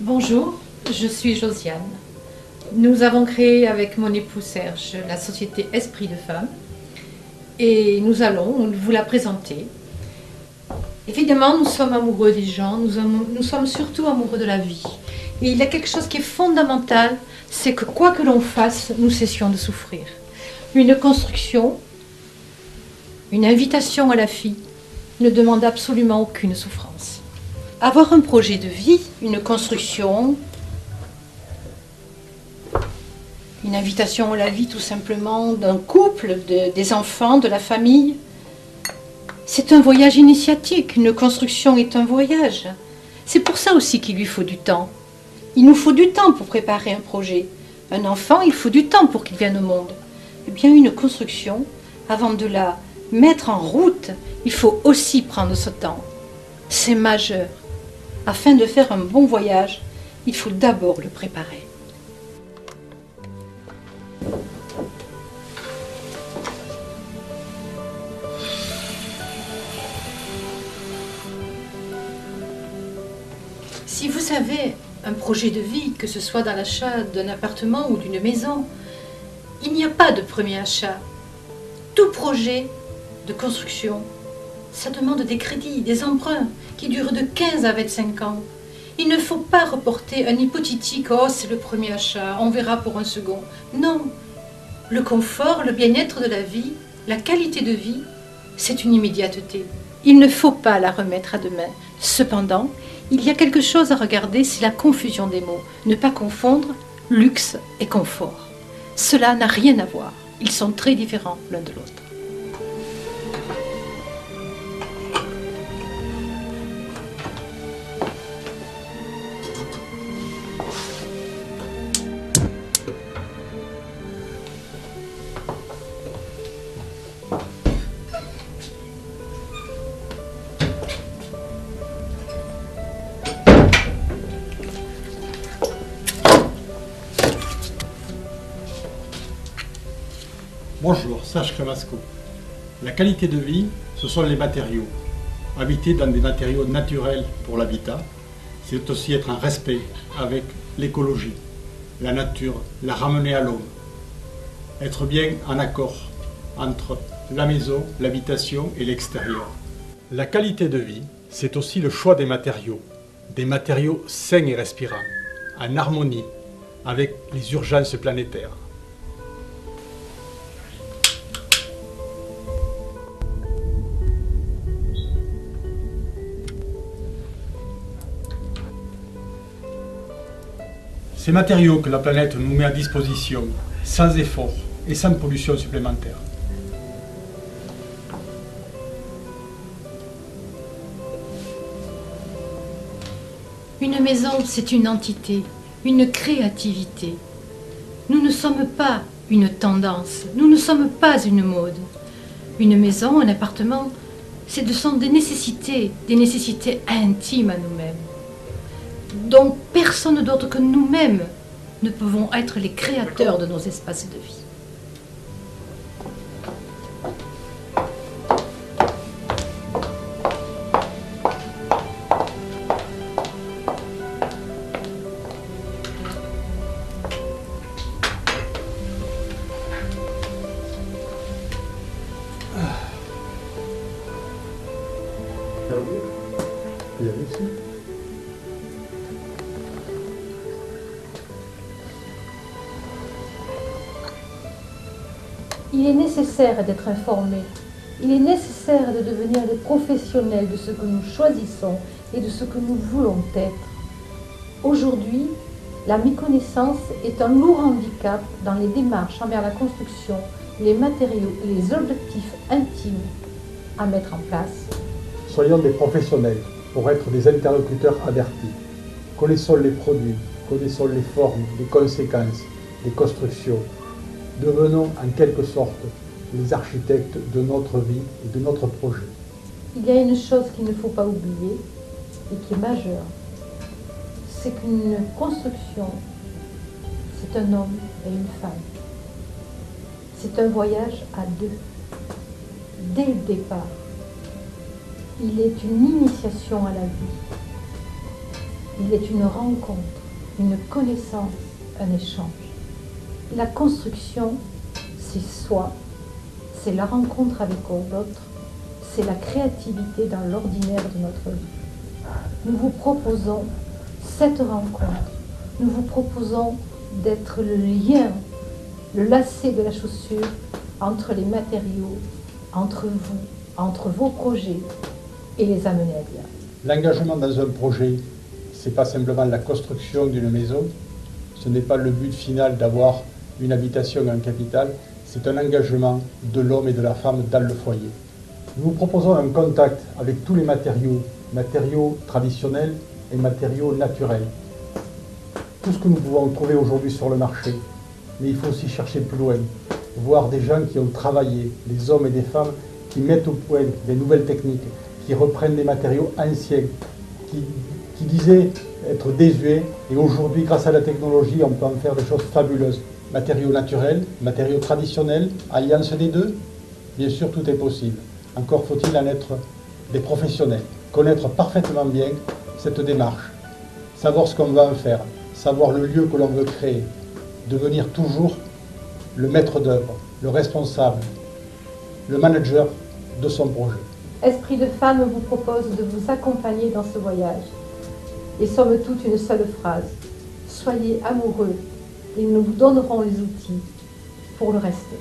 Bonjour, je suis Josiane. Nous avons créé avec mon époux Serge la société Esprit de Femme et nous allons vous la présenter. Évidemment, nous sommes amoureux des gens, nous sommes surtout amoureux de la vie. Et il y a quelque chose qui est fondamental, c'est que quoi que l'on fasse, nous cessions de souffrir. Une construction, une invitation à la vie ne demande absolument aucune souffrance. Avoir un projet de vie, une construction, une invitation à la vie tout simplement d'un couple, des enfants, de la famille, c'est un voyage initiatique, une construction est un voyage. C'est pour ça aussi qu'il lui faut du temps. Il nous faut du temps pour préparer un projet. Un enfant, il faut du temps pour qu'il vienne au monde. Eh bien, une construction, avant de la mettre en route, il faut aussi prendre ce temps. C'est majeur. Afin de faire un bon voyage, il faut d'abord le préparer. Si vous avez un projet de vie, que ce soit dans l'achat d'un appartement ou d'une maison, il n'y a pas de premier achat. Tout projet de construction, ça demande des crédits, des emprunts qui durent de 15 à 25 ans. Il ne faut pas reporter un hypothétique « oh, c'est le premier achat, on verra pour un second ». Non, le confort, le bien-être de la vie, la qualité de vie, c'est une immédiateté. Il ne faut pas la remettre à demain. Cependant, il y a quelque chose à regarder, c'est la confusion des mots. Ne pas confondre luxe et confort. Cela n'a rien à voir. Ils sont très différents l'un de l'autre. Bonjour, Serge Cremasco. La qualité de vie, ce sont les matériaux. Habiter dans des matériaux naturels pour l'habitat, c'est aussi être en respect avec l'écologie, la nature, la ramener à l'homme. Être bien en accord entre la maison, l'habitation et l'extérieur. La qualité de vie, c'est aussi le choix des matériaux sains et respirants, en harmonie avec les urgences planétaires. Ces matériaux que la planète nous met à disposition, sans effort et sans pollution supplémentaire. Une maison, c'est une entité, une créativité. Nous ne sommes pas une tendance, nous ne sommes pas une mode. Une maison, un appartement, ce sont des nécessités intimes à nous-mêmes. Donc personne d'autre que nous-mêmes ne pouvons être les créateurs de nos espaces de vie. Il est nécessaire d'être informé. Il est nécessaire de devenir des professionnels de ce que nous choisissons et de ce que nous voulons être. Aujourd'hui, la méconnaissance est un lourd handicap dans les démarches envers la construction, les matériaux et les objectifs intimes à mettre en place. Soyons des professionnels pour être des interlocuteurs avertis. Connaissons les produits, connaissons les formes, les conséquences, les constructions. Devenons en quelque sorte les architectes de notre vie et de notre projet. Il y a une chose qu'il ne faut pas oublier et qui est majeure, c'est qu'une construction, c'est un homme et une femme. C'est un voyage à deux. Dès le départ, il est une initiation à la vie. Il est une rencontre, une connaissance, un échange. La construction, c'est soi, c'est la rencontre avec l'autre, c'est la créativité dans l'ordinaire de notre vie. Nous vous proposons cette rencontre, nous vous proposons d'être le lien, le lacet de la chaussure entre les matériaux, entre vous, entre vos projets et les amener à bien. L'engagement dans un projet, ce n'est pas simplement la construction d'une maison, ce n'est pas le but final d'avoir une habitation, un capital, c'est un engagement de l'homme et de la femme dans le foyer. Nous vous proposons un contact avec tous les matériaux traditionnels et matériaux naturels. Tout ce que nous pouvons trouver aujourd'hui sur le marché, mais il faut aussi chercher plus loin, voir des gens qui ont travaillé, des hommes et des femmes qui mettent au point des nouvelles techniques, qui reprennent des matériaux anciens, qui disaient être désuets, et aujourd'hui, grâce à la technologie, on peut en faire des choses fabuleuses. Matériaux naturels, matériaux traditionnels, alliance des deux, bien sûr, tout est possible. Encore faut-il en être des professionnels, connaître parfaitement bien cette démarche, savoir ce qu'on va en faire, savoir le lieu que l'on veut créer, devenir toujours le maître d'œuvre, le responsable, le manager de son projet. Esprit de Femme vous propose de vous accompagner dans ce voyage. Et somme toute une seule phrase, soyez amoureux et nous vous donnerons les outils pour le rester.